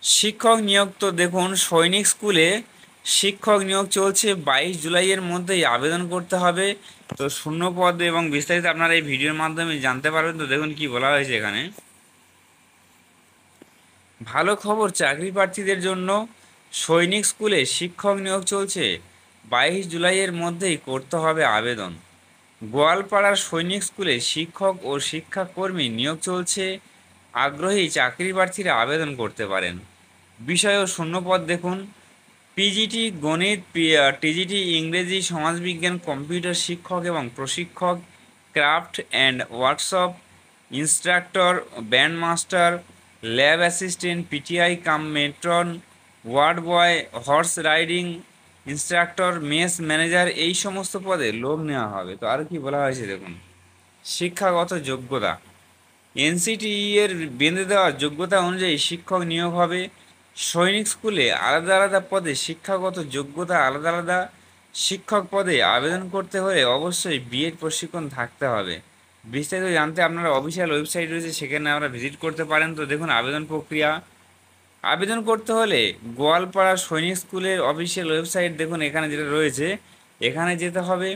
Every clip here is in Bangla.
শিক্ষক নিয়োগ তো দেখুন, সৈনিক স্কুলে শিক্ষক নিয়োগ চলছে। 22 জুলাইয়ের মধ্যেই আবেদন করতে হবে। তো শূন্য পদ এবং বিস্তারিত আপনারা এই ভিডিওর মাধ্যমে জানতে পারবেন। তো দেখুন কি বলা হয়েছে এখানে। ভালো খবর চাকরি প্রার্থীদের জন্য, সৈনিক স্কুলে শিক্ষক নিয়োগ চলছে। 22 জুলাইয়ের মধ্যেই করতে হবে আবেদন। গোয়ালপাড়ার সৈনিক স্কুলে শিক্ষক ও শিক্ষাকর্মী নিয়োগ চলছে। আগ্রহী চাকরি প্রার্থীরা আবেদন করতে পারেন। বিষয় ও শূন্যপদ দেখুন। পিজিটি গণিত, টিজিটি ইংরেজি, সমাজবিজ্ঞান, কম্পিউটার শিক্ষক এবং প্রশিক্ষক, craft and workshop instructor, band master, lab assistant, PTI cum matron, ward boy, horse riding instructor, mess manager, এই সমস্ত পদে লোক নেওয়া হবে। তো আর কি বলা হয়েছে দেখুন। শিক্ষাগত যোগ্যতা, এনসিটিই এর বেঁধে দেওয়া যোগ্যতা অনুযায়ী শিক্ষক নিয়োগ হবে। সৈনিক স্কুলে আলাদা আলাদা পদে শিক্ষাগত যোগ্যতা আলাদা আলাদা। শিক্ষক পদে আবেদন করতে হলে অবশ্যই বিএড প্রশিক্ষণ থাকতে হবে। বিস্তারিত জানতে আপনারা অফিসিয়াল ওয়েবসাইট রয়েছে, সেখানে আমরা ভিজিট করতে পারেন। তো দেখুন আবেদন প্রক্রিয়া। আবেদন করতে হলে গোয়ালপাড়া সৈনিক স্কুলের অফিসিয়াল ওয়েবসাইট দেখুন, এখানে যেটা রয়েছে এখানে যেতে হবে।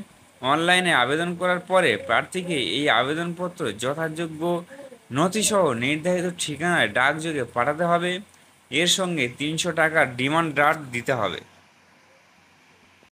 অনলাইনে আবেদন করার পরে প্রার্থীকে এই আবেদনপত্র যথাযোগ্য নথিসহ নির্ধারিত ঠিকানায় ডাকযোগে পাঠাতে হবে। এর সঙ্গে 300 টাকার ডিমান্ড ড্রাফট দিতে হবে।